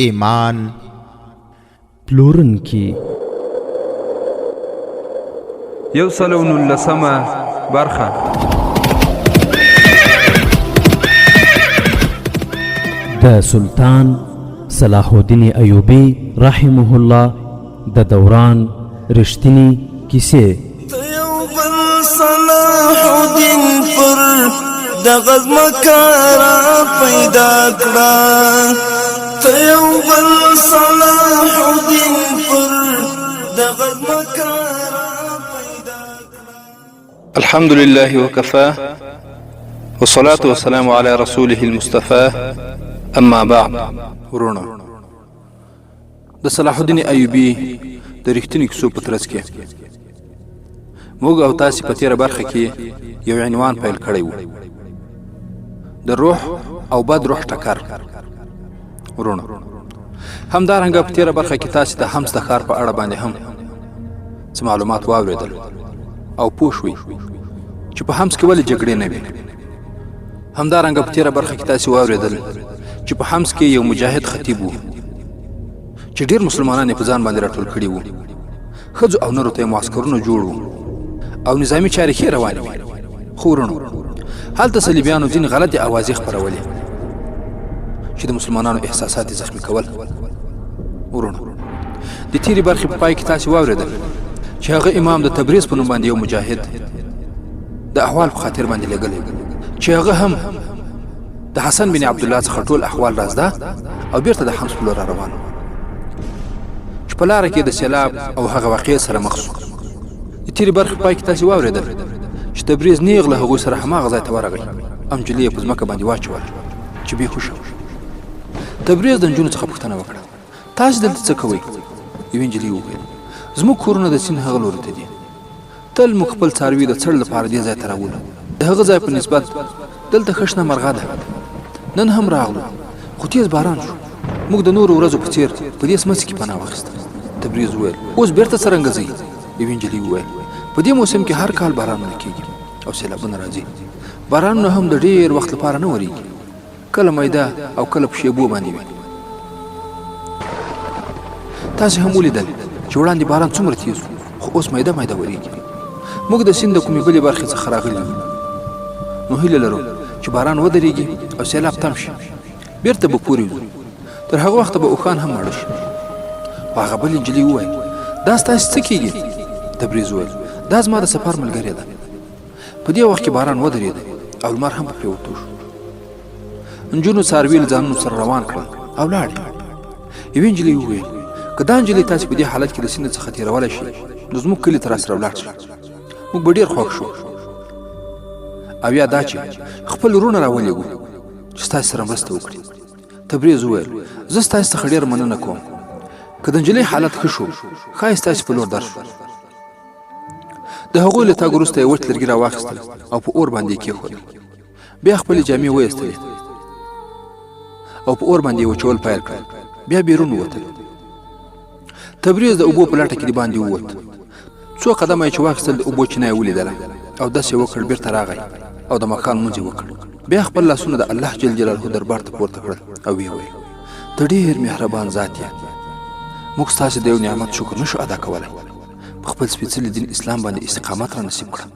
ایمان پلورونکي 119 برخه د سلطان صلاح الدین ایوبی رحمه الله د دوران رښتینی کیسې. صلاح الدین پر دغه مکارا پیدا کړه، ته یو بل صلاح الدین پر دغه مکارا پیدا کړه. الحمد لله وكفى والصلاة والسلام على رسوله المصطفى اما بعد. ورونه د صلاح الدین ایوبی د رښتینی کیسو په ترڅ کې موږ او تاسو په تیره برخه کې یو عنوان پیل کړی و، د روح او بد روح ټکر. ورونه همدارنګه په تیره برخه کې تاسو د حمص د ښار په اړه باندې هم څه معلومات واورېدل او پوه شوي چې په حمص کې ولې جګړې نه وي. همدارنګه په تیره برخه کې تاسو واورېدل چې په حمص کې یو مجاهد خطیب و چې ډیر مسلمانان په ځان باندې راټول کړي وو. ښځو او نرو ته معسکرونه جوړ وو او نظامي چارې ښې روانې وې. خو ورونو هلته صلیبیانو ځینې غلطې اوازې خپرولې چې د مسلمانانو احساسات زخمي کول. ورونو د تیرې برخې په پای کې تاسو واورېدل چې هغه امام د تبریز په نوم باندې یو مجاهد د احوال په خاطر باندې لګلی، چې هغه هم د حسن بن عبدالله څخه ټول احوال رازده او بیرته د حمص په لور روان و، چې په لاره کې د سیلاب او هغه واقعې سره مخ شو. د تیرې برخې په پای کې تاسو واورېدل چې تبریز نیغ له هغوی سره هماغه ځای ته ورغی او نجلۍ یې په ځمکه باندې واچول چې بېهوشه وه. تبریز د نجونو څخه پوښتنه وکړه، تاسو دلته څه کوئ؟ یوې نجلۍ وویل، زموږ کورونه د سیند هغه لوري ته دي، تل موږ خپل څاروي د څړ لپاره دې ځای ته راولو. د هغه ځای په نسبت دلته ښه شنه مرغه ده. نن هم راغلو خو تیز باران شو، موږ د نورو ورځو په څیر په دې سمڅې کې پناه واخیسته. تبریز وویل، اوس بیرته څرنګه ځئ؟ یوې نجلۍ وویل، په دې موسم کې هر کال بارانونه کېږي او سیلابونه راځي. بارانونه هم د ډېر وخت لپاره نه ورېږي، کله میده او کله په شیبو باندې وي. تاسې هم ولیدل چې وړاندې باران څومره تیز و، خو اوس میده میده ورېږي. موږ د سیند د کومې بلې برخې څخه راغلي یو، نو هیله لرو چې باران ودرېږي او سیلاب تم شي، بیرته به پورې وځو. تر هغه وخته به اوښان هم ماړه شي. خو هغه بلې نجلۍ وویل، دا ستاسې څه کېږي؟ تبریز وویل، دا زما د سفر ملګرې ده. په دې وخت کې باران ودرېده او لمر هم په پرېوتو شو. نجونو څاروي له ځانونو سره روان کړل او لاړې. یوې نجلۍ وویل، که دا نجلۍ تاسې په دې حالت کې د سیند څخه تېرولی شي نو زموږ کلي ته راسره ولاړ شي، موږ به ډېر خوښ شو. او یا دا چې خپل وروڼه راولېږو چې ستاسې سره مرسته وکړي. تبریز وویل، زه ستاسې څخه ډېره مننه کوم. که د نجلۍ حالت ښه شو ښایي ستاسې په لور درشو. د هغوی له تګ وروسته یې وچ لرګي راواخیستل او په اور باندې یې کېښودل. بیا خپلې جامې وایستلې او په اور باندې یې وچول پیل کړل. بیا بیرون ووتل. تبریز د اوبو په لټه کې د باندې ووت. څو قدمه یې چې واخیستل د اوبو چینه یې ولیدله او داسې یې وکړ، بیرته راغی او د ماښام لمونځ یې وکړ. بیا خپل لاسونه د الله جل جلاله دربار ته پورته کړل او ویې ویل، ته ډېر مهربان ذات یې، موږ ستاسې د یو نعمت شکر نشو ادا کولی. په خپل سپېڅلي دین اسلام باندې استقامت را نصیب کړه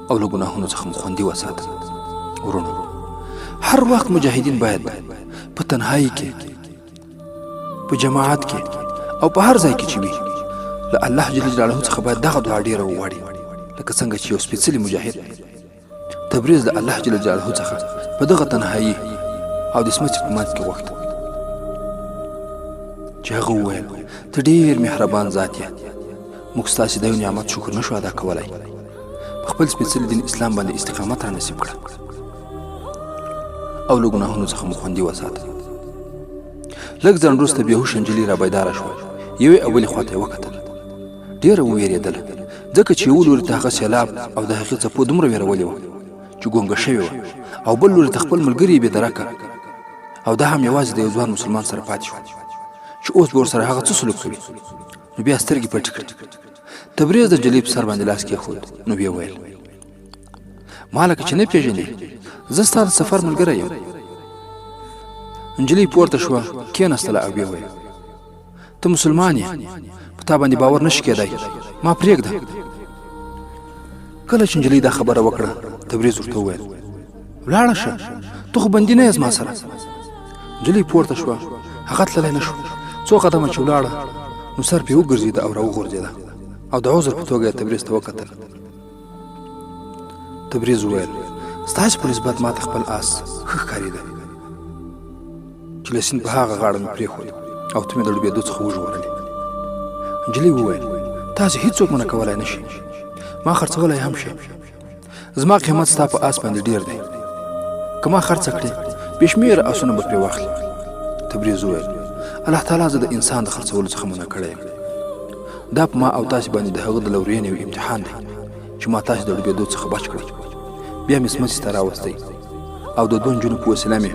او له ګناهونو څخه مو خوندي وساته. ورونو هر وخت مجاهدین باید په تنهایي کې، په جماعت کې او په هر ځای کې چې وي له الله جل جلاله څخه باید دغه دعا ډېره وغواړي، لکه څنګه چې یو سپېڅلي مجاهد تبریز د الله جل جلاله څخه په دغه تنهایي او د سمڅې په منځ کې غوښته، چې هغه وویل، ته ډېر مهربان ذات یې، موږ ستاسې د یو نعمت شکر نشو ادا کولی. په خپل سپېڅلي دین اسلام باندې استقامت را نصیب کړه او له ګناهونو څخه مو خوندي وساته. لږ ځنډ وروسته بېهوشه نجلۍ را بیداره شوه. یوې او بلې خوا ته یې وکتل، ډېره ووېرېدله، ځکه چې یو لوري ته هغه سیلاب او د هغې څپو دومره وېرولې وه چې ګونګه شوې وه، او بل لوري ته خپل ملګري یې بېدرکه، او دا هم یوازې د یو ځوان مسلمان سره پاتې شو چې اوس به ورسره هغه څه سلوک کوي. نو بیا سترګې پټې کړې. تبریز د نجلۍ په سر باندې لاس کېښود. نو ویې ویل، ما لکه چې نه پېژنې، زه ستا د سفر ملګری یم. نجلۍ پورته شوه، کېناستله او ویې ویل ته مسلمان یې، په تا باندې باور نشي کېدی، ما پرېږده. کله چې نجلۍ دا خبره وکړه تبریز ورته وویل ولاړه شه، ته خو بندي نه یې زما سره. نجلۍ پورته شوه، هغه تللی نه شو. څو قدمه چې ولاړه نو سر پرې وګرځېده او راوغورځېده او د عذر په توګه یې تبریز ته وکتل. تبریز وویل ستاسې په نسبت ما ته خپل آس ښه ښکارېده چې له سیند په هغه غاړه مې پرېښود او ته مې د ډوبېدو څخه وژغورلې. نجلۍ وویل تاسې هېڅوک منع کولی نه شي، ما خرڅولی هم شي. زما قیمت ستا په آس باندې ډېر دی، که ما خرڅه کړې بې شمېره آسونه به پرې واخلي. تبریز وویل الله تعالی زه د انسان د خرڅولو څخه منع کړی یم. دا په ما او تاسې باندې د هغه د لورینې یو امتحان دی چې ما تاسې د ډوبېدو څخه بچ کړی. بیا مې سمڅې ته راوستی او د دوه نجونو په وسیله مې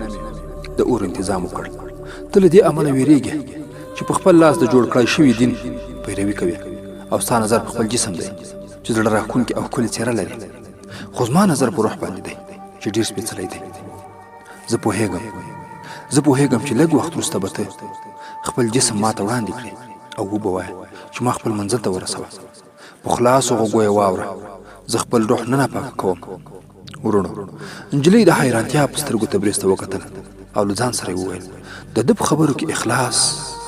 د اور انتظام وکړ. ته له دې امله ویرېږې چې په خپل لاس د جوړ کړی شوي دین پیروي کوې او ستا نظر په خپل جسم دی چې زړه راښکونکې او ښکلې څېره لري، خو زما نظر په روح باندې دی چې ډېر سپېڅلی دی. زه پوهېږم چې لږ وخت وروسته به ته خپل جسم ما ته وړاندې کړې او وبه وایه چې ما خپل منزل ته ورسوه. په خلاصو غوږو یې واوره، زه خپل روح نه ناپاکه کوم. ورونو، نجلۍ د حیرانتیا په سترګو تبریز ته وکتل او له ځان سره یې وویل د ده په خبرو کې اخلاص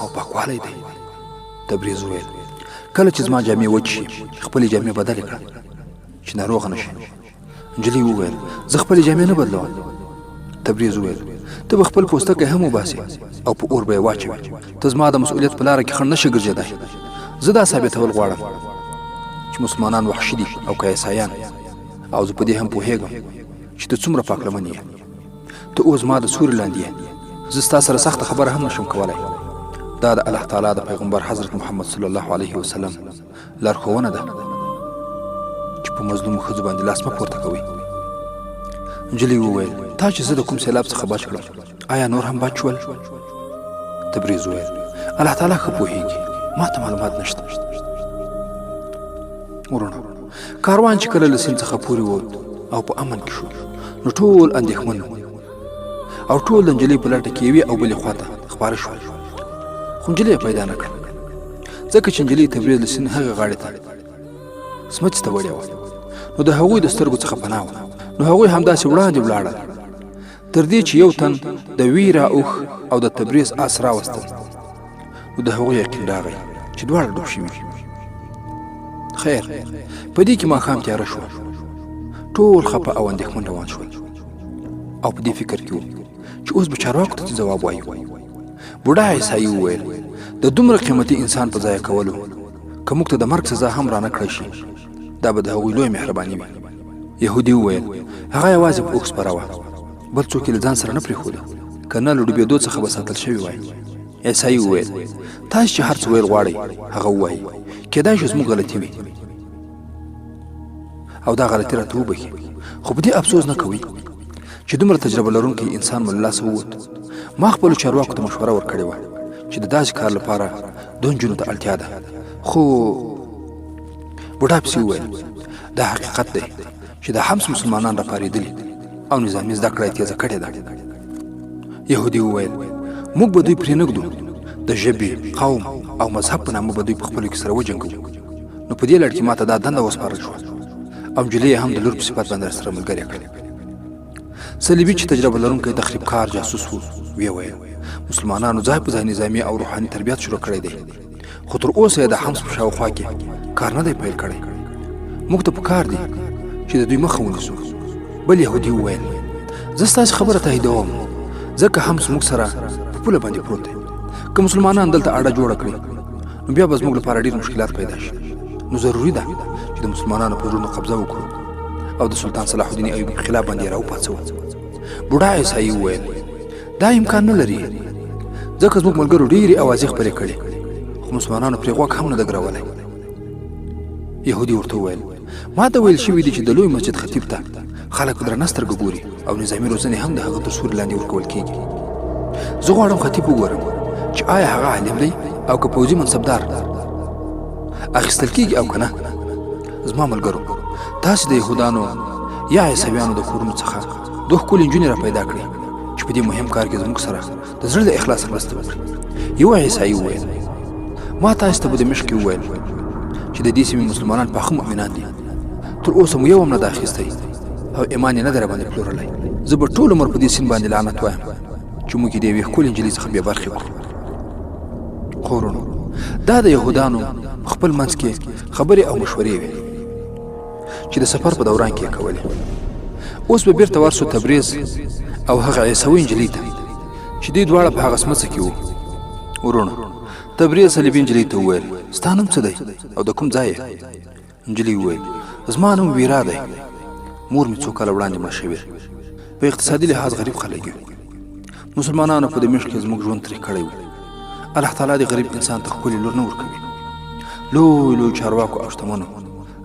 او پاکوالی دی. تبریز وویل کله چې زما جامې وچې شي خپلې جامې بدلې کړه چې ناروغه نه شي. نجلۍ وویل زه خپلې جامې نه بدلوم. تبریز وویل ته به خپل پوستکی هم وباسې او په اور به یې واچوې. ته زما د مسؤلیت په لاره کې خنډ نشې ګرځېدی. زه دا ثابتول غواړم چې مسلمانان وحشي دي او که عیسایان، او زه په دې هم پوهېږم چې ته څومره پاکلمن یې. ته اوس زما د سوري لاندې یې، زه ستا سره سخته خبره هم نشم کولی. دا د الله تعالی د پیغمبر حضرت محمد صلی الله علیه وسلم لارښوونه ده چې په مظلومو ښځو باندې لاس مه پورته کوئ. نجلۍ وویل تا چې زه د کوم سیلاب څخه بچ کړم آیا نور هم بچ شول؟ تبریز وویل الله تعالی ښه پوهېږي، ما ته معلومات نشته. ورونو، کاروان چې کله له سیند څخه پورې ووت او په امن کې شو نو ټول اندېښمن او ټول د نجلۍ په لټه کې یوې او بلې خواته خپاره شول، خو نجلۍ یې پیدا نه کړه ځکه چې نجلۍ تبریز له سیند هغې غاړې ته سمڅې ته وړې وه. نو د هغوی د سترګو څخه پناه وه. نو هغوی همداسې وړاندې ولاړل تر دې چې یو تن د ویرا اوښ او د تبریز آس راوستل. نو د هغوی یقین راغی چې دواړه ډوب شوي. خیر، په دې کې ماښام تیاره شوه. ټول خفه او اندېښمن روان شول او په دې فکر کې وو چې اوس به چارواکو ته ځواب وایو. بوډا عیسایي وویل د دومره قیمتي انسان په ضایع کولو که موږ ته د مرګ سزا هم رانه کړی شي دا به د هغوی لویه مهرباني وي. یهودي وویل هغه یوازې په اوښ سپره وه، بل څوک یې له ځان سره نه پرېښوده، که نه له ډوبېدو څخه به ساتل شوي وای. عیسایي وویل تاسې چې هر څه ویل غواړئ هغه ووایي، کېدای شي زموږ غلطي وي او دا غلطي راته وبښي، خو په دې افسوس نه کوئ چې دومره تجربه لرونکی انسان مو له لاسه ووت. ما خپلو چارواکو ته مشوره ورکړې وه چې د داسې کار لپاره دوه نجونو ته اړتیا ده، خو بوډا پسې وویل دا حقیقت دی چې د حمس مسلمانان راپارېدلي او نظامي زده کړه یې تیزه کړې ده. یهودي وویل موږ به دوی پرې نږدو، د ژبې، قوم او مذهب په نامه به دوی په خپلو کې سره وجنګوو. نو په دې لړ کې ما ته دا دنده وسپارل شوه او نجلۍ یې هم د لور په صفت باندې راسره ملګرې کړې. صلیبي چې تجربه لرونکی تخریبکار جاسوس و ویې ویل مسلمانانو ځای په ځای نظامي او روحاني تربیت شروع کړی دی، خو تر اوسه یې د حمص په شاوخوا کې کار نه دی پیل کړی. موږ ته پکار دی چې د دوی مخه ونیسو. بل یهودي وویل زه ستاسې خبره تاییدوم ځکه حمص موږ سره په پوله باندې پروت دی، که مسلمانان دلته اډه جوړه کړي نو بیا به زموږ لپاره ډېر مشکلات پیدا شي. نو ضروري ده چې د مسلمانانو په زړونو قبضه وکړو او د سلطان صلاح الدین ایوبي په خلاف باندې راوپاڅوو. بوډا عیسایي وویل دا امکان نه لري ځکه زموږ ملګرو ډېرې اوازې خپرې کړې خو مسلمانانو پرې غوږ هم نه ده ګرولی. یهودي ورته وویل ما ته ویل شوي دي چې د لوی مسجد خطیب ته خلک په درنه سترګه ګوري او نظامي روزنې هم د هغه تر سوري لاندې ورکول کېږي. زه غواړم خطیب وګورم چې آیا هغه عالم دی او که پوځي منصبدار اخیستل کېږي او که نه. زما ملګرو تاسې د یهودانو یا عیسویانو د کورونو څخه دوه ښکلې نجونې را پیدا کړې چې په دې مهم کار کې زموږ سره د زړه د اخلاص مرسته وکړي. یو عیسایي وویل ما تاسو ته په دمشق کې وویل چې د دې سیمې مسلمانان پاخه مؤمنان دي، تر اوسه مو یو هم نه ده اخیستی او ایمان یې نه دی راباندې پلورلی. زه به ټول عمر په دې سیند باندې لعنت وایم چې موږ یې د یوې ښکلې نجلۍ څخه بې برخې کړو. خو ورونو دا د یهودانو خپل منځ کې خبرې او مشورې وې چې د سفر په دوران کې یې کولې. اوس به بیرته ورسو تبریز او هغه عیسوي نجلۍ ته چې دوی دواړه په هغه سمڅه کې وو. ورونو تبریز صلیبي نجلۍ ته وویل ستا نوم څه دی او د کوم ځای یې؟ نجلۍ وویل زما نوم ویرا دی، مور مې څو کاله وړاندې مړه شوې، په اقتصادي لحاظ غریب خلک یو. مسلمانانو په دمشق کې زموږ ژوند ترې کړی و. الله تعالی د غریب انسان ته ښکلې لور نه ورکوي. لوی لوی چارواکو او شتمنو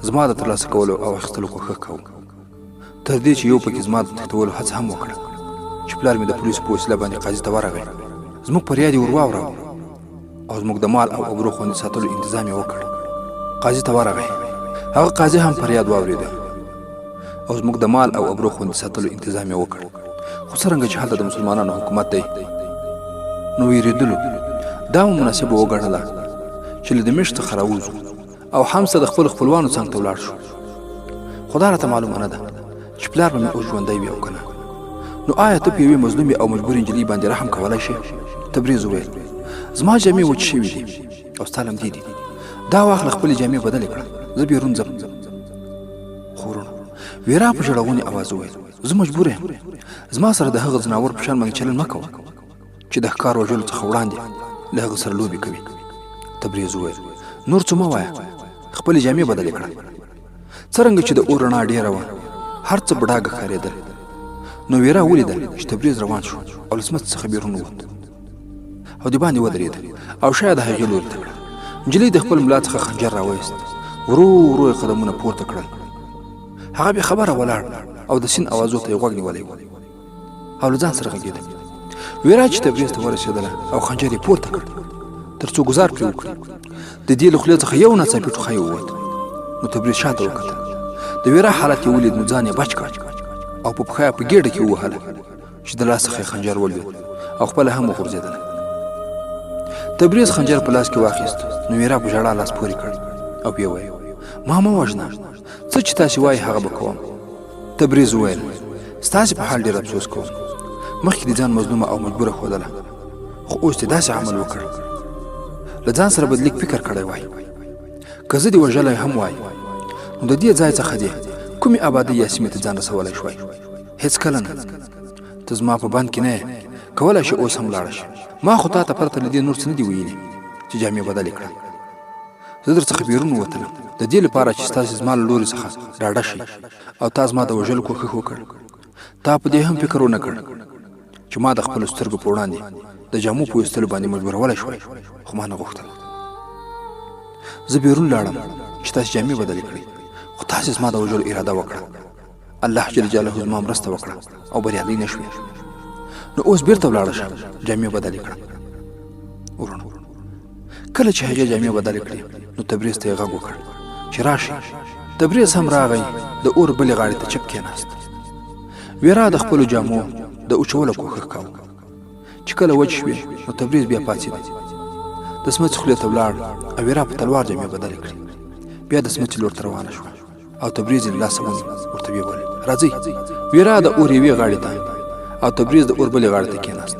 زما د ترلاسه کولو او اخیستلو کوښښ کوم، تر دې چې یو پکې زما د تښتولو هڅه هم وکړه چې پلار مې د پولیسو په وسیله باندې قاضي ته ورغی. زموږ فریاد یې ور واوراوه او زموږ د مال او ابرو خوندي ساتلو انتظام یې وکړ. قاضي ته ورغی، هغه قاضي هم فریاد واورېده او زموږ د مال او ابرو خوندي ساتلو انتظام یې وکړ. خو څرنګه چې هلته د مسلمانانو حکومت دی نو ویرېدلو دا مو مناسبه وګڼله چې له دمشق څخه راوځو او حمزه د خپلو خپلوانو څنګ ته ولاړ شو. خو دا راته معلومه نه ده چې پلار به مې اوس ژوندی وي او که نه. نو آیا ته په یوې مظلومې او مجبورې نجلۍ باندې رحم کولی شې؟ تبریز وویل زما جامې وچې شوي دي او ستا لمدې دي، دا واخله خپلې جامې بدلې کړه، زه بیرون ځم. خو ورونو ویرا په ژړغونې اواز وویل زه مجبور یم، زما سره د هغه ځناور په شان باندې چلن مه کوه چې د ښکار وژلو څخه وړاندې له هغه سره لوبې کوي. تبریز وویل نور څه مه وایه، خپلې جامې بدلې کړه. څرنګه چې د اور رڼا ډېره وه هر څه په ډاګه ښکارېدل. نو ویرا ولیدل چې تبریز روان شو او له سمڅې څخه بیرون ووت او د باندې ودرېد او شاید د هغې لوري ته کړه. نجلۍ د خپل ملا څخه خنجر راوایست، ورو ورو یې قدمونه پورته کړل. هغه بې خبره ولاړ او د سیند اوازو ته یې غوږ نیولی و او له ځان سره غږېده. ویرا چې تبریز ته ورسېدله او خنجر یې پورته کړ تر څو ګزار پرې وکړي. د دې له خولې څخه یو ناڅاپي ټوخی ووت. نو تبریز شاته وکتل، د ویرا حالت یې ولید، نو ځان یې بچ کړ او په پښه یې په ګېډه کې ووهله چې د لاس څخه یې خنجر ولوېد او خپله هم وغورځېدله. تبریز خنجر په لاس کې واخیست. نو ویرا په ژړا لاس پورې کړ او بیا ویل ما مه وژنه، څه چې تاسې وایي هغه به کوم. تبریز وویل ستاسې په حال ډېر افسوس کوم، مخکې دې ځان مظلومه او مجبوره ښودله، خو اوس دې داسې عمل وکړ له ځان سره به لیک فکر کړی وای. که زه دې وژلی هم وای نو د دې ځای څخه دې کومې آبادۍ یا سیمې ته ځان رسولی شوای؟ هېڅکله نه. ته زما په بند کې نه یې، کولی شې اوس هم لاړه شې. ما خو تا ته پرته له دې نور څه نه دي ویلي چې جامې بدلې کړه. زه در څخه بیرون ووتلم د دې لپاره چې ستاسې زما له لورې څخه ډاډه شي او تا زما د وژلو کوښښ وکړ. تا په دې هم فکر ونه کړ چې ما د خپلو سترګو په وړاندې د جامو په ویستلو باندې مجبورولی شوی، خو ما نه غوښتل. زه بیرون لاړم چې تاسې جامې بدلې کړئ، خو تاسې زما د وژلو اراده وکړه. الله جل جلاله زما مرسته وکړه او بریالی نه شوې. نو اوس بیرته ولاړه شه، جامې بدلې کړه. ورونو کله چې هغې جامې بدلې کړې نو تبریز ته یې غږ وکړ چې راشي. تبریز هم راغی، د اور بلې غاړې ته چپ کېناست. ویرا د خپلو جامو د اوچولو کوښښ کاوه. چې کله وچ شوې نو تبریز بیا پاڅېد، د سمڅې خولې ته ولاړ او ویرا په تلوار جامې بدلې کړې. بیا د سمڅې لور ته روانه شوه او تبریز یې له لاسه ونیو، ورته ویې ویل راځئ. ویرا د اور یوې غاړې ته او تبریز د اور بلې غاړې ته کېناست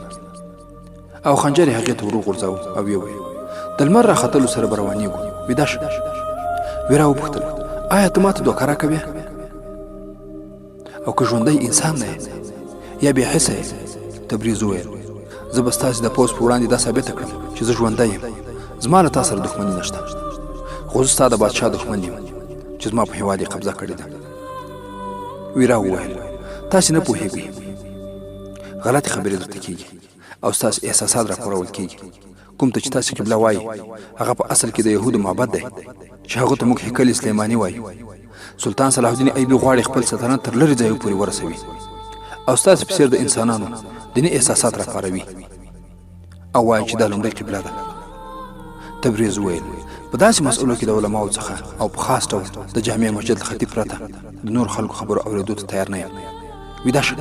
او خنجر یې هغې ته ور وغورځاوه او ویې ویل د لمر راختلو سره به روانېږو، ویده شه. ویرا وپوښتل آیا ته ماته دوکه راکوې او که ژوندی انسان نه یې یا بې حسه یې؟ تبریز وویل زه به ستاسې د پوځ په وړاندې دا ثابته کړم چې زه ژوندی یم، زما له تا سره دښمني نشته، خو زه ستا د بادشاه دښمن یم چې زما په هېواد یې قبضه کړې ده. ویرا وویل تاسې نه پوهېږئ، غلطې خبرې درته کېږي او ستاسې احساسات راپارول کېږي. کوم ته چې تاسې قبله وایي هغه په اصل کې د یهودو معبد دی چې هغه ته موږ هیکل سلیماني وایو. سلطان صلاح الدین ایوبي غواړي خپل سلطنت تر لرې ځایو پورې ورسوي او ستاسې په څېر د انسانانو دیني احساسات راپاروي او وایي چې دا لومړۍ قبله ده. تبریز وویل په داسې مسئلو کې د علماو څخه او په خاص ډول د جامع مسجد له خطیب پرته د نور خلکو خبرو اورېدو ته تیار نه یم، ویده شه.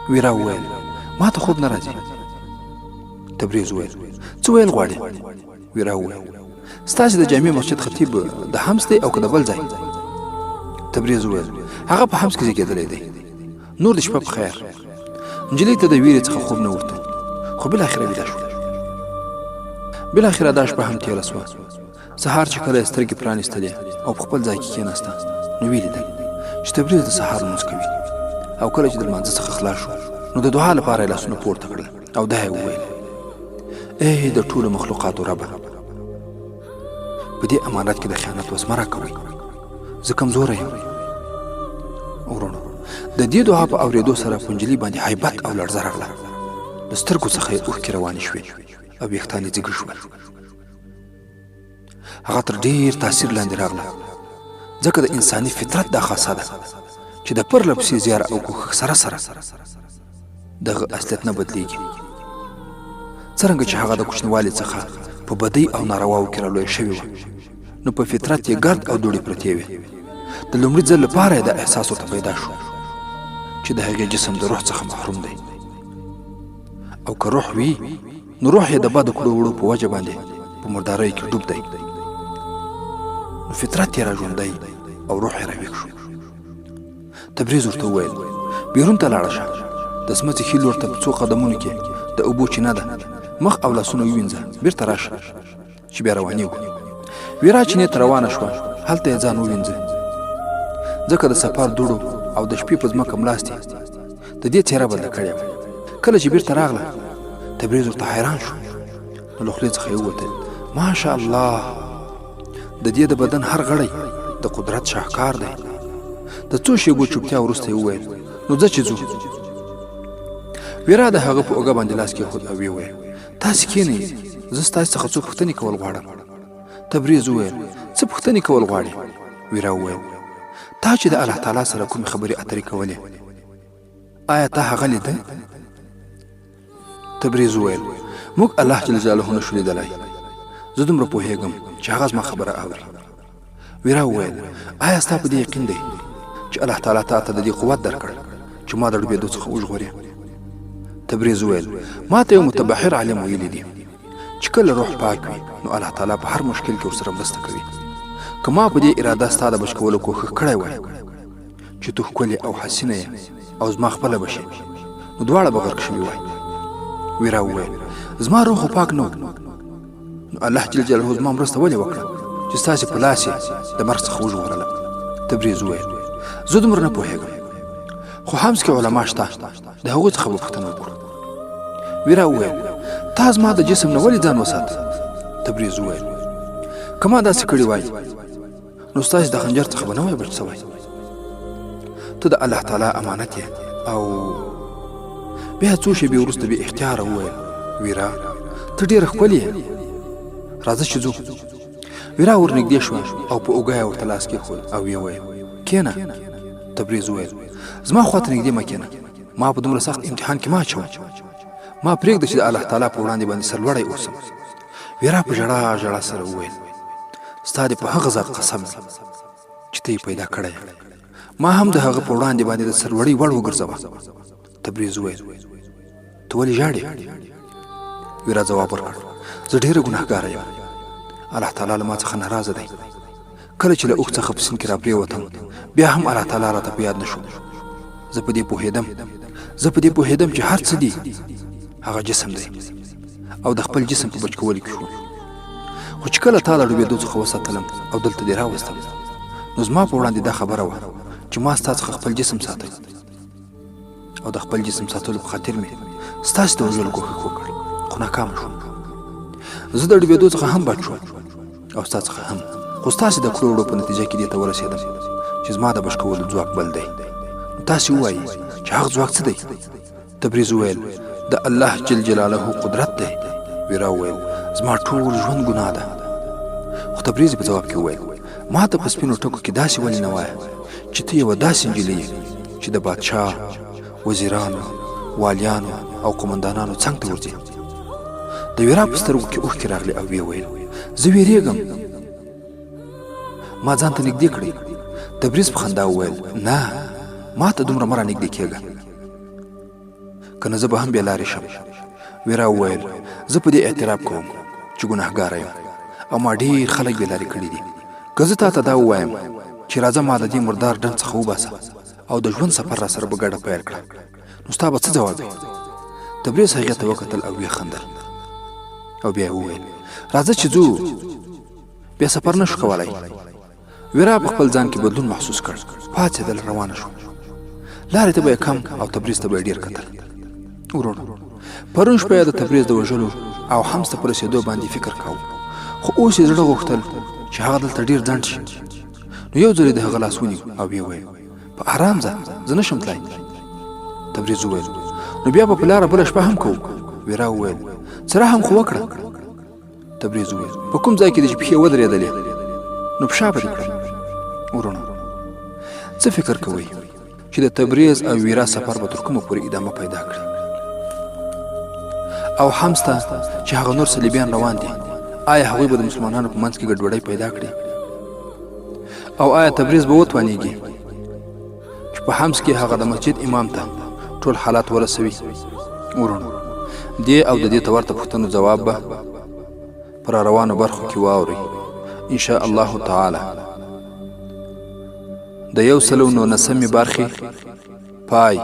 ویرا وویل ما ته خوب نه راځي. تبریز وویل څه ویل غواړې؟ ویرا وویل ستاسې د جامع مسجد خطیب د حمص دی او که د بل ځای؟ تبریز وویل هغه په حمص کې زیږېدلی دی. نور د شپه په خیر. نجلۍ ته د ویرې څخه خوب نه ورته، خو بالاخره ویده شوه. بالاخره دا شپه هم تېره شوه. سهار چې کله یې سترګې پرانیستلې او په خپل ځای کې کېناسته، نو ویلیدل چې تبریز د سهار لمونځ کوي. او کله چې د لمانځه څخه خلاص شو، نو د دعا لپاره یې لاسونه پورته کړل او دا یې وویل ای د ټولو مخلوقاتو ربه، په دې امانت کې د خیانت وس مه راکوئ، زه کمزوری یم. ورونو د دې دعا په اورېدو سره په نجلۍ باندې هیبت او لړزه راغله. د سترګو څخه یې اوښکې روانې شوې او ویښتان یې ځیږه شول. هغه تر ډېر تاثیر لاندې راغله، ځکه د انساني فطرت دا خاصه ده چې د پرله پسې زیار او کوښښ سره سره دغه اصلیت نه بدلیږي. څرنګه چې هغه د کوچنیوالي څخه په بدۍ او نارواو کې رالویه شوې وه، نو په فطرت یې ګرد او دوړې پرتې وې. د لومړي ځل لپاره یې دا احساس ورته پیدا شو چې د هغې جسم د روح څخه محروم دی، او که روح وي نو روح یې د بدو کړو وړو په وجه باندې په مردارۍ کې ډوب دی. نو فطرت یې راژوندی او روح یې راویښ شو. تبریز ورته وویل بیرون ته لاړه شه، د سمڅې ښي لور ته په څو قدمونو کې د اوبو چینه ده، مخ او لاسونه ووینځه، بیرته راشه چې بیا روانېږو. ویرا چینې ته روانه شوه، هلته یې ځان ووینځه، ځکه د سفر دوړو او د شپې په ځمکه ملاستې د دې څېره بدله کړې وه. کله چې بیرته راغله، تبریز ورته حیران شو. نو له خولې څخه یې ووتل ماشاء الله، د دې د بدن هر غړی د قدرت شاهکار دی. د څو شېبو چوپتیا وروسته یې وویل نو ځه چې ځو. ویرا د هغه په اوږه باندې لاس کېښود او ویې ویل تاسې کښېنئ، زه ستاسې څخه څو پوښتنې کول غواړم. تبریز وویل څه پوښتنې کول غواړې؟ ویرا وویل تا چې د الله تعالی سره کومې خبرې اترې کولې، آیا تا هغه لیده؟ تبریز وویل موږ الله جل جلاله نشو لیدلی، زه دومره پوهېږم چې هغه زما خبره اوري. ویرا وویل آیا ستا په دې یقین دی چې الله تعالی تا ته د دې قوت درکړ چې ما د ډوبېدو څخه وژغورې؟ تبریز وویل ما ته یو متبحر عالم ویلی دي چې کله روح پاک وي نو الله تعالی په هر مشکل کې ورسره مرسته کوي. که ما په دې اراده ستا د بچ کولو کوښښ کړی وای چې تو ښکلې او حسینه یې او زما خپله به شي، نو دواړه به غرق شوي وای. ویرا وویل زما روح خو پاک نه و، نو الله جل جلاله زما مرسته ولې وکړه چې ستاسې په لاس یې د مرګ څخه وژغورله؟ تبریز وویل زه دومره نه پوهېږم، خو حمص کې علما شته، د هغوی څخه به پوښتنه وکړو. ویرا وویل تا زما د جسم نه ولې ځان وساته؟ تبریز وویل که ما داسې کړي وای نو ستاسې د خنجر څخه به نه وای بچ سوی. ته د الله تعالی امانت یې. او بیا څو شېبې وروسته بې اختیاره وویل ویرا ته ډېره ښکلې یې، راځه چې ځو. ویرا ورنږدې شوه او په اوږه یې ورته لاس کېښود او ویې ویل کښېنه. تبریز وویل زما خواته نږدې مه کښېنه، ما په دومره سخت امتحان کې مه اچوه، ما پرېږده چې د الله تعالی په وړاندې باندې سرلوړی اوسم. ویرا په ژړا ژړا سره وویل ستا دې په هغه ذات قسم چې ته یې پیدا کړی، ما هم د هغه په وړاندې باندې د سرلوړۍ وړ وګرځوه. تبریز وویل ته ولې ژاړې؟ ویرا ځواب ورکړ زه ډېره ګناهګاره یم، الله تعالی له ما څخه ناراضه دی. کله چې له اوښ څخه په سیند کې راپرېوتم بیا هم الله تعالی راته په یاد نه شو. زه په دې پوهېدم چې هر څه دی هغه جسم دی او د خپل جسم په بچ کولو کې شو. خو چې کله تا د ډوبېدو څخه وساتلم او دلته دې راوستم، نو زما په وړاندې دا خبره وه چې ما ستا څخه خپل جسم ساتئ او د خپل جسم ساتلو په خاطر مې ستاسې د وژلو کوښښ وکړ، خو ناکامه شوم. زه د ډوبېدو څخه هم بچ شوم او ستا څخه هم، خو ستاسې د کړو وړو په نتیجه کې دې ته ورسېدم چې زما د بچ کولو ځواک بل دی. تاسې ووایي چې هغه ځواک څه دی؟ تبریز وویل د الله جل جلاله قدرت دی. ویرا وویل زما ټول ژوند ګناه ده. خو تبریز په ځواب کې وویل ما ته په سپینو ټکو کې داسې ولې نه وایه چې ته یوه داسې نجلۍ یې چې د بادشاه، وزیرانو، والیانو او قمندانانو څنګ ته ورځي. د ویرا په سترګو کې اوښکې راغلې او ویې ویل زه ویرېږم. ما ځان ته نږدې کړی. تبریز په خندا وویل نه، ما ته دومره مه رانږدې کېږه. که نه زه به هم بې لارې شم. ویرا وویل زه په دې اعتراف کوم چې ګناهګاره یم او ما ډېر خلک بې لارې کړي دي. که زه تا ته دا ووایم چې راځه ما د دې مردار ډنډ څخه وباسه او د ژوند سفر را سره به ګډه پیل کړه، نو ستا به څه ځواب وي؟ تبریز هغې ته وکتل او ویې خندل او بیا یې وویل راځه چې ځو. بیا سفر نه شو کولی. ویرا په خپل ځان کې بدلون محسوس کړ. پاڅېدل، روانه شو. لارې ته به یې کم او تبریز ته به یې ډېر کتل. ورونو پرون شپه یې د تبریز د وژلو او حمص ته په رسېدو باندې فکر کاوه، خو اوس یې زړه غوښتل چې هغه دلته ډېر ځنډ شي. نو یو ځل یې د هغه لاس ونیو او ویې ویل په ارام ځه، زه نه شم تلای. تبریز وویل نو بیا به په لاره بله شپه هم کوو. ویرا وویل څه رحم خو وکړه. تبریز وویل په کوم ځای کې دې چې پښې ودرېدلې نو پښه به دې کړم. ورونو څه فکر کوئ چې د تبریز او ویرا سفر به تر کومه پورې ادامه پیدا کړي؟ او حمص ته چې هغه نور صلیبیان روان دي، آیا هغوی به د مسلمانانو په منځ کې ګډوډۍ پیدا کړي؟ او آیا تبریز به وتوانیږي چې په حمص کې هغه د مسجد امام ته ټول حالات ورسوي؟ ورونو دې او د دې ته ورته پوښتنو ځواب به پر روانو برخو کې واورئ ان شاء الله تعالی. د 119 برخې پای.